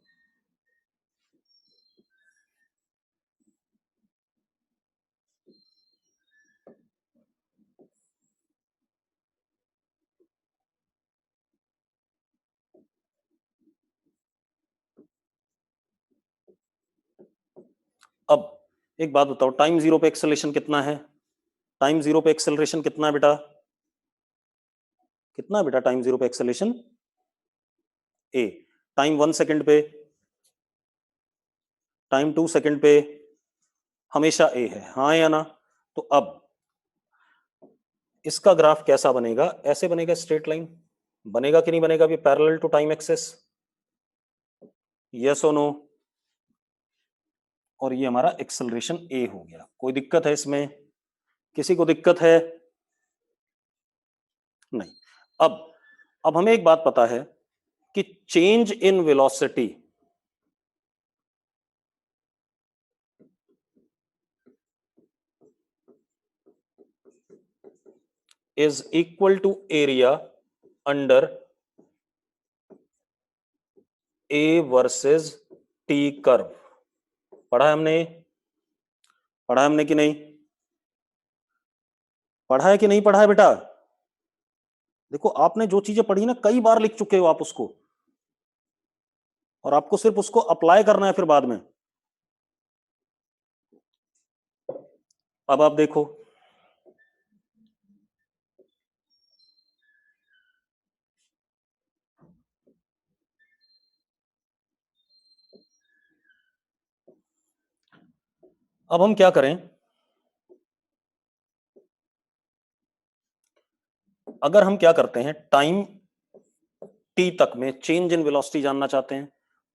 अब एक बात बताओ, टाइम 0 पे एक्सेलरेशन कितना है? टाइम 0 पे एक्सेलरेशन कितना है बेटा? कितना है बेटा टाइम 0 पे एक्सेलरेशन? a। टाइम 1 सेकंड पे, टाइम 2 सेकंड पे हमेशा a है, हाँ या ना? तो अब इसका ग्राफ कैसा बनेगा? ऐसे बनेगा, स्ट्रेट लाइन बनेगा कि नहीं बनेगा? अभी parallel to time axes. Yes और नो? और ये हमारा एक्सेलरेशन a हो गया। कोई दिक्कत है इसमें? किसी को दिक्कत है? नहीं। अब हमें एक बात पता है कि change in velocity is equal to area under a versus t curve. पढ़ा है हमने? पढ़ा है हमने कि नहीं? पढ़ा है कि नहीं पढ़ा है बेटा? देखो आपने जो चीजें पढ़ी ना कई बार लिख चुके हो आप उसको, और आपको सिर्फ उसको अप्लाई करना है फिर बाद में। अब आप देखो, अब हम क्या करें, अगर हम क्या करते हैं, टाइम टी तक में चेंज इन वेलोसिटी जानना चाहते हैं,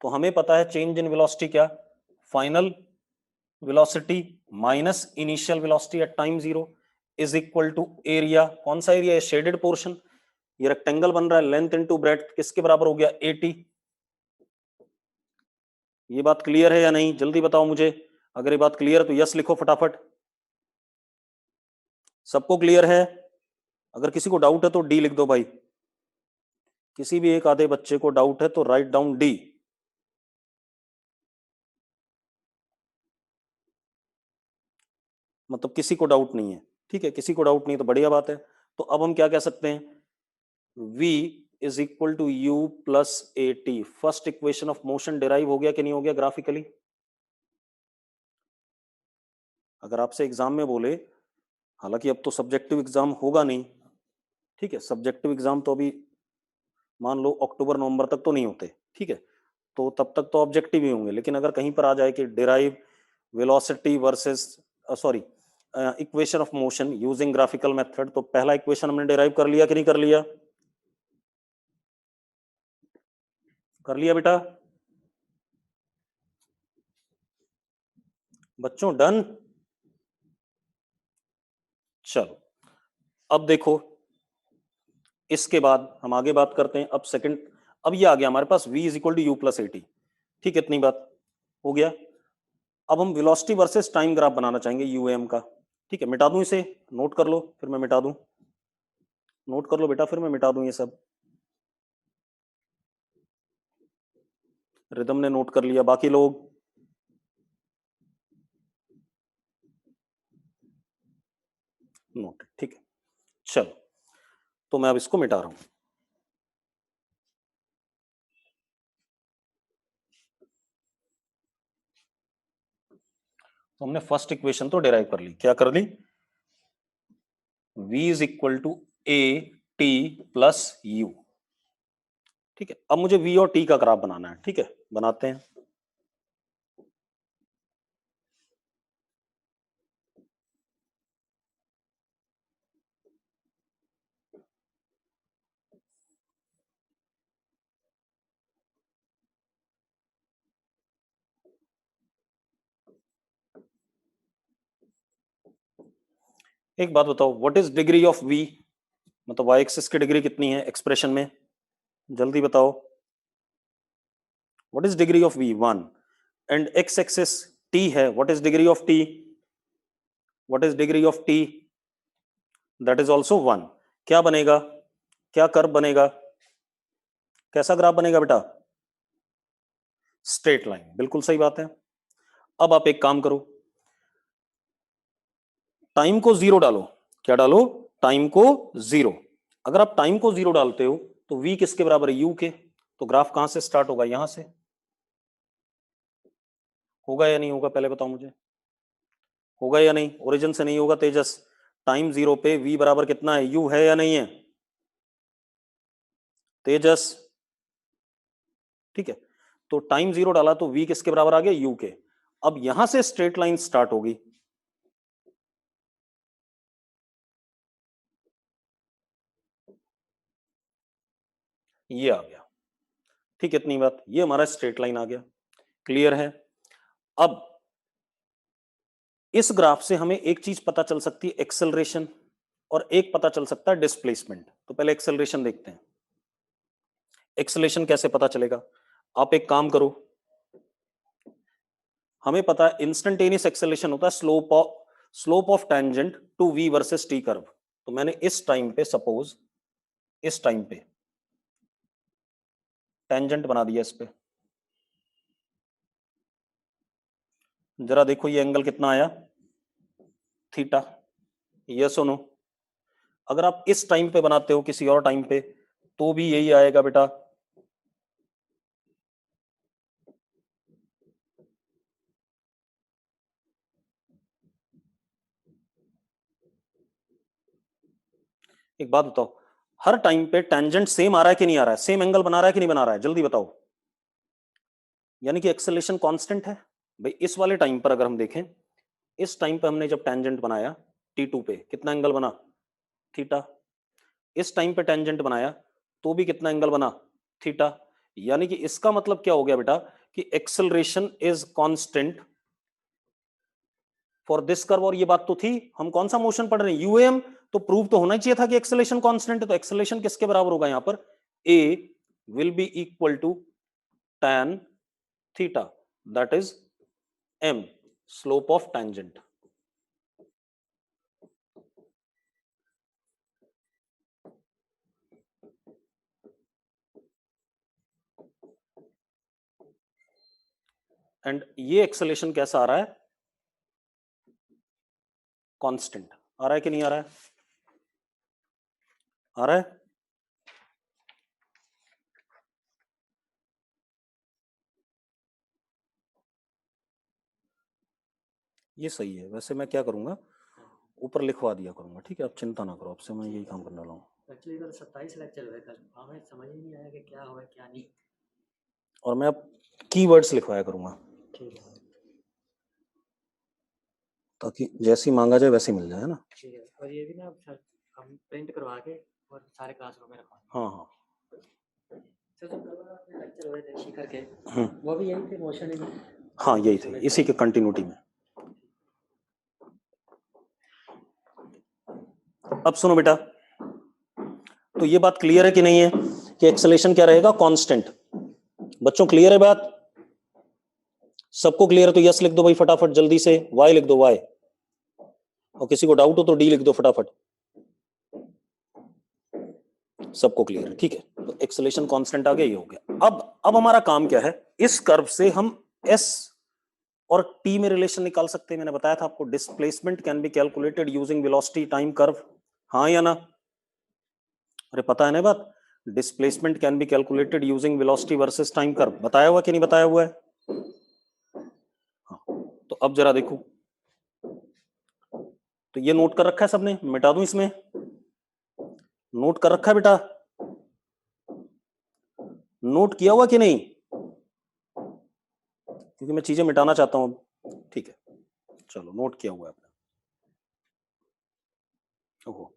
तो हमें पता है चेंज इन वेलोसिटी क्या, final velocity minus initial velocity at time zero is equal to area. कौन सा एरिया है? Shaded portion. ये रेक्टेंगल बन रहा है, लेंथ इनटू ब्रेड्थ किसके बराबर हो गया? 80। ये बात क्लियर है या नहीं? जल्दी बताओ मुझे। अगर ये बात क्लियर है तो यस लिखो फटाफट। सबको क्लियर है? अगर किसी को डाउट है तो डी लिख दो भाई। किसी भी एक आधे बच्चे को डाउट है तो राइट डाउन डी। मतलब किसी को डाउट नहीं है, ठीक है, किसी को डाउट नहीं तो बढ़िया बात है। तो अब हम क्या कह सकते हैं, v is equal to u plus a t. First equation of motion derive हो गया कि नहीं हो गया ग्राफिकली? अगर आपसे एग्जाम में बोले, हालांकि अब तो सब्जेक्टिव एग्जाम होगा नहीं, ठीक है, सब्जेक्टिव एग्जाम तो अभी मान लो अक्टूबर नवंबर तक तो नहीं होते, ठीक है, तो तब तक तो ऑब्जेक्टिव ही होंगे, लेकिन अगर कहीं पर आ जाए कि derive velocity versus sorry equation of motion using graphical method, तो पहला इक्वेशन हमने डिराइव कर लिया कि नहीं कर लिया? कर लिया बेटा? बच्चों डन? चलो अब देखो, इसके बाद हम आगे बात करते हैं। अब सेकंड, अब ये आ गया हमारे पास v is equal to u plus a t, ठीक है, इतनी बात हो गया। अब हम वेलोसिटी वर्सेस टाइम ग्राफ बनाना चाहेंगे यूएम का, ठीक है, मिटा दूं इसे, नोट कर लो फिर मैं मिटा दूं, नोट कर लो बेटा फिर मैं मिटा दूं ये सब। रिदम ने नोट कर लिया, बाकी लोग? नोट, ठीक है। चलो तो मैं अब इसको मिटा रहा हूं। तो हमने फर्स्ट इक्वेशन तो डिराइव कर ली, क्या कर ली? v is equal to a t plus u, ठीक है। अब मुझे v और t का ग्राफ बनाना है, ठीक है, बनाते हैं। एक बात बताओ, what is degree of v, मतलब y एक्सिस की डिग्री कितनी है एक्सप्रेशन में? जल्दी बताओ। What is degree of v? 1। And x axis t है, what is degree of t? What is degree of t? That is also 1। क्या बनेगा, क्या कर्व बनेगा, कैसा ग्राफ बनेगा बेटा? स्ट्रेट लाइन, बिल्कुल सही बात है। अब आप एक काम करो, टाइम को जीरो डालो। क्या डालो? टाइम को जीरो। अगर आप टाइम को जीरो डालते हो तो v किसके बराबर है? u के। तो ग्राफ कहां से स्टार्ट होगा? यहां से। होगा या नहीं होगा पहले बताओ मुझे, होगा या नहीं? ओरिजिन से नहीं होगा तेजस। टाइम जीरो पे v बराबर कितना है? u है या नहीं है तेजस? ठीक है, तो टाइम जीरो डाला तो v किसके बराबर आ गया? u के। अब यहां से स्ट्रेट लाइन स्टार्ट होगी, ये आ गया, ठीक है, इतनी बात, ये हमारा स्ट्रेट लाइन आ गया, क्लियर है? अब इस ग्राफ से हमें एक चीज पता चल सकती है, एक्सेलरेशन, और एक पता चल सकता है डिस्प्लेसमेंट। तो पहले एक्सेलरेशन देखते हैं। एक्सेलरेशन कैसे पता चलेगा? आप एक काम करो, हमें पता है इंस्टेंटेनियस एक्सेलरेशन होता है slope of tangent to v versus t curve. तो मैंने इस टाइम पे, सपोज इस टाइम पे टेंजेंट बना दिया इस पे, जरा देखो ये एंगल कितना आया? थीटा। यस और नो? अगर आप इस टाइम पे बनाते हो किसी और टाइम पे तो भी यही आएगा बेटा। एक बात बताओ, हर टाइम पे टेंजेंट सेम आ रहा है कि नहीं आ रहा है, सेम एंगल बना रहा है कि नहीं बना रहा है, जल्दी बताओ। यानी कि एक्सेलेरेशन कांस्टेंट है भाई। इस वाले टाइम पर अगर हम देखें, इस टाइम पे हमने जब टेंजेंट बनाया T2 पे कितना एंगल बना, थीटा। इस टाइम पे टेंजेंट बनाया तो भी कितना एंगल बना, थीटा। यानी कि इसका मतलब क्या हो गया बेटा कि acceleration is constant for this curve. और ये बात तो थी, हम कौन सा मोशन पढ़ रहे हैं, यूएम, तो प्रूव तो होना ही चाहिए था कि एक्सेलरेशन कांस्टेंट है। तो एक्सेलरेशन किसके बराबर होगा यहां पर, A will be equal to tan theta, that is m slope of tangent. And ये एक्सेलेरेशन कैसा आ रहा है, कांस्टेंट आ रहा है कि नहीं आ रहा है, आ रहा है। ये सही है। वैसे मैं क्या करूंगा, ऊपर लिखवा दिया करूंगा, ठीक है, आप चिंता ना करो, आपसे मैं यही काम करने वाला हूँ। एक्चुअली इधर 27 लेक्चर हुए कल, हमें समझ ही नहीं आया कि क्या हुआ क्या नहीं। और मैं अब कीवर्ड्स लिखवाया करूंगा ठीक है, ताकि जैसी मांगा जाए वैसी मिल जाए, है ना। ठीक है। और ये भी ना सर हम प्रिंट करवा के और सारे क्लासरूम में रखवा हाँ हाँ। सर। जो कल अपने लेक्चर हुए थे शिखर के, हम्म, वो भी यही थे, मोशन ही हाँ यही थे, इसी के कंटिन्यूटी में। अब सुनो बेटा, तो ये बात क्लियर है कि नहीं है कि एक्सेलेरेशन क्या रहेगा, कांस्टेंट। बच्चों क्लियर है बात, सबको क्लियर है तो यस लिख दो भाई फटाफट, जल्दी से वाई लिख दो, वाई। और किसी को डाउट हो तो डी लिख दो फटाफट। सबको क्लियर है, ठीक है। तो एक्सेलेरेशन कांस्टेंट आ गया, ये हो गया। अब हमारा काम क्या है, इस कर्व से हम एस और टी में रिलेशन निकाल सकते हैं। मैंने बताया था आपको, displacement can be calculated using velocity time curve, हाँ या ना। अरे पता है ना बात, displacement can be calculated using velocity versus time curve, बताया हुआ कि नहीं बताया हुआ है। हाँ, तो अब जरा देखो, तो ये नोट कर रखा है सबने, मिटा दूं इसमें, नोट कर रखा है बेटा, नोट किया हुआ कि नहीं, क्योंकि मैं चीजें मिटाना चाहता हूं। ठीक है, चलो नोट किया हुआ है आपने। ओहो,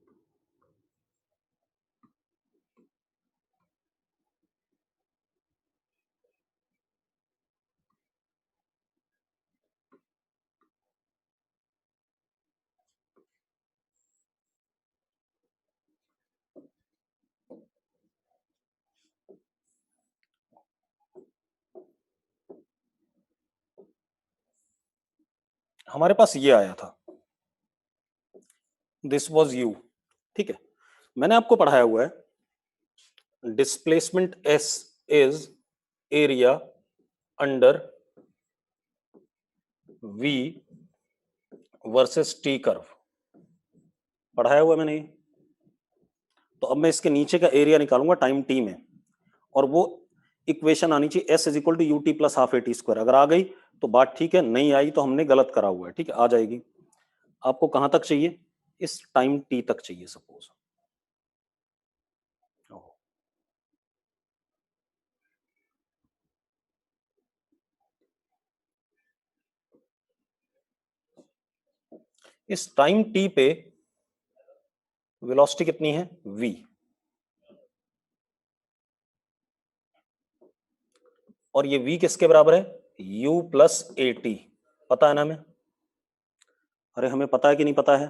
हमारे पास ये आया था, दिस वॉज यू, ठीक है। मैंने आपको पढ़ाया हुआ है displacement S is area under V versus T curve, पढ़ाया हुआ है मैंने। तो अब मैं इसके नीचे का एरिया निकालूंगा टाइम टी में, और वो इक्वेशन आनी चाहिए s is equal to U T plus half A T square. अगर आ गई तो बात ठीक है, नहीं आई तो हमने गलत करा हुआ है, ठीक है, आ जाएगी। आपको कहां तक चाहिए, इस टाइम टी तक चाहिए सपोज। इस टाइम टी पे वेलोसिटी कितनी है, v, और ये v किसके बराबर है, u प्लस ए टी, पता है ना हमें। अरे हमें पता है कि नहीं पता है,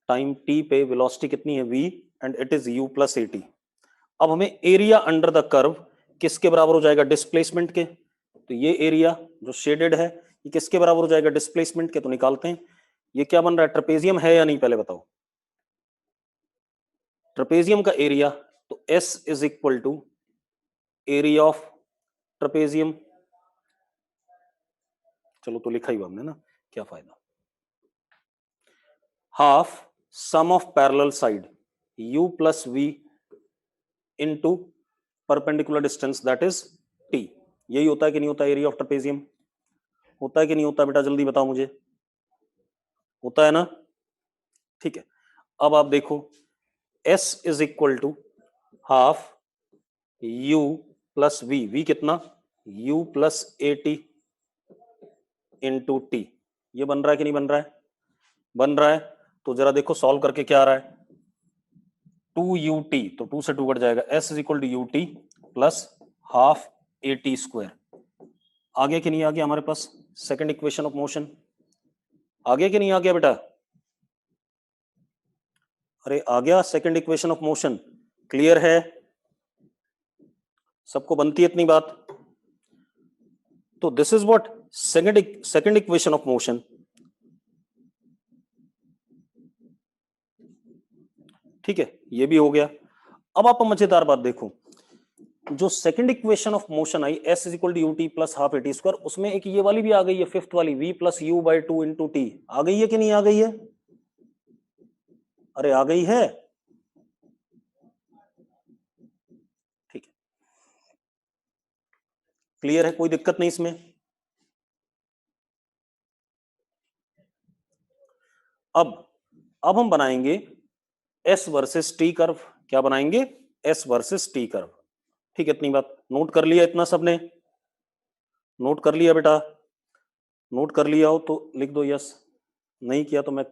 टाइम t पे वेलोसिटी कितनी है, v, and it is u plus a T. अब हमें एरिया अंडर द कर्व किसके बराबर हो जाएगा, डिस्प्लेसमेंट के। तो ये एरिया जो शेडेड है ये किसके बराबर हो जाएगा, डिस्प्लेसमेंट के। तो निकालते हैं, ये क्या बन रहा है, ट्रेपेजियम है या नहीं, पहले बताओ। ट्रेपेजियम का एरिया, तो S is equal to area of trapezium. चलो तो लिखा ही हुआ हमने ना, क्या फायदा, half sum of parallel side, u plus v into perpendicular distance that is t। यही होता है कि नहीं होता एरिया ऑफ ट्रेपेजियम? होता है कि नहीं होता बेटा, जल्दी बताओ मुझे। होता है ना? ठीक है। अब आप देखो s is equal to half u plus v कितना? u plus a t into t. ये बन रहा है कि नहीं बन रहा है? बन रहा है। तो जरा देखो सॉल्व करके क्या आ रहा है। 2ut, तो 2 से 2 कट जाएगा, s is equal to U T plus half A T square. आ गया कि नहीं आ गया हमारे पास सेकंड इक्वेशन ऑफ मोशन? आ गया कि नहीं आ गया बेटा? अरे आ गया second equation of motion. Clear है? सबको बनती है इतनी बात? तो this is what second equation of motion. ठीक है, ये भी हो गया। अब आप मजेदार बात देखो, जो सेकंड इक्वेशन ऑफ मोशन आई s is equal to U T plus half A T square, उसमें एक ये वाली भी आ गई है, फिफ्थ वाली v plus U by two into T. आ गई है कि नहीं आ गई है? अरे आ गई है। ठीक है, क्लियर है, कोई दिक्कत नहीं इसमें। अब हम बनाएंगे s वर्सेस t कर्व। क्या बनाएंगे? s versus t curve. ठीक है, इतनी बात नोट कर लिया इतना सबने? नोट कर लिया बेटा? नोट कर लिया हो तो लिख दो यस, नहीं किया तो मैं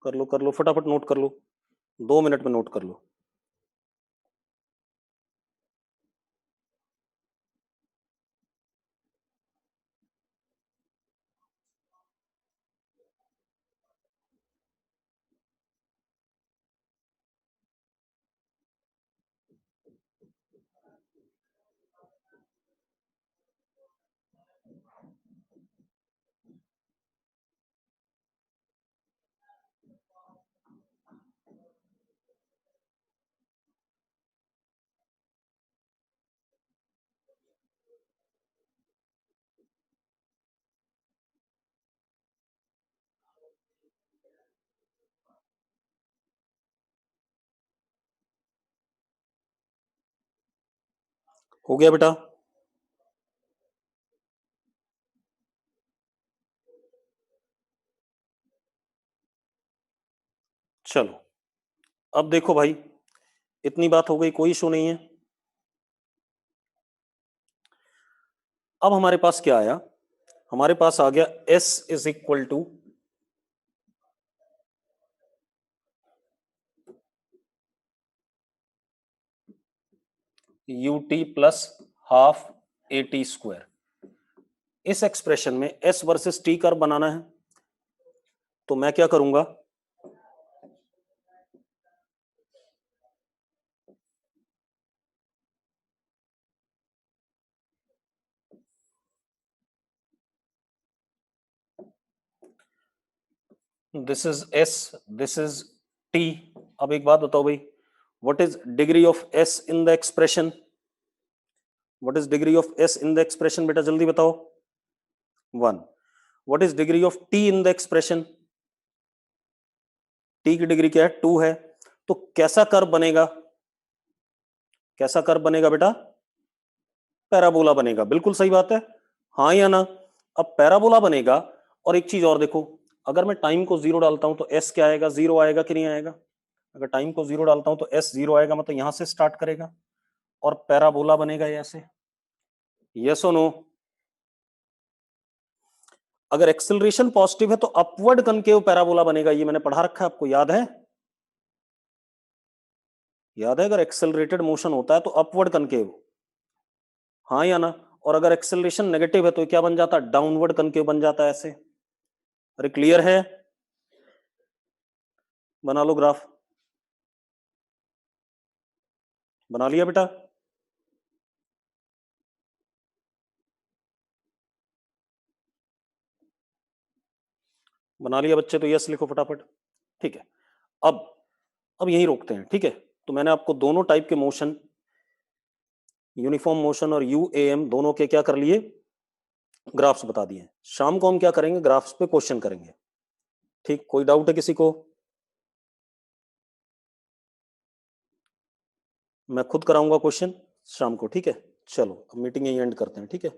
कर लो फटाफट नोट कर लो, 2 मिनट में नोट कर लो। हो गया बेटा? चलो अब देखो भाई, इतनी बात हो गई, कोई इशू नहीं है। अब हमारे पास क्या आया? हमारे पास आ गया s is equal to U T plus half A T square. इस एक्सप्रेशन में s वर्सेस t कर्व बनाना है, तो मैं क्या करूंगा? This is s, this is t। अब एक बात बताओ भाई, what is degree of s in the expression? What is degree of s in the expression बेटा, जल्दी बताओ। 1। What is degree of t in the expression? t की degree क्या है? 2 है। तो कैसा कर्व बनेगा? कैसा कर्व बनेगा बेटा? पैराबोला बनेगा। बिल्कुल सही बात है, हाँ या ना? अब पैराबोला बनेगा। और एक चीज और देखो, अगर मैं टाइम को 0 डालता हूं तो s क्या आएगा? 0 आएगा कि नहीं आएगा? अगर टाइम को 0 डालता हूं तो s 0 आएगा, मतलब यहां से स्टार्ट करेगा और पैराबोला बनेगा ऐसे। यस और नो? अगर एक्सेलरेशन पॉजिटिव है तो अपवर्ड कनकेव पैराबोला बनेगा, ये मैंने पढ़ा रखा है, आपको याद है? याद है? अगर एक्सेलरेटेड मोशन होता है तो अपवर्ड कनकेव, हाँ या ना? और अगर एक्सेलरेशन नेगेटिव है तो क्या बन जाता है? डाउनवर्ड कनकेव बन जाता है ऐसे। अरे क्लियर है? बना लो ग्राफ। बना लिया बेटा? बना लिया बच्चे? तो यस लिखो फटाफट। ठीक है, अब यही रोकते हैं। ठीक है, तो मैंने आपको दोनों टाइप के मोशन, यूनिफॉर्म मोशन और यूएएम, दोनों के क्या कर लिए? ग्राफ्स बता दिए। शाम को हम क्या करेंगे? ग्राफ्स पे क्वेश्चन करेंगे। ठीक, कोई डाउट है किसी को? मैं खुद कराऊंगा क्वेश्चन शाम को, ठीक है। चलो अब मीटिंग यही एंड करते हैं, ठीक है।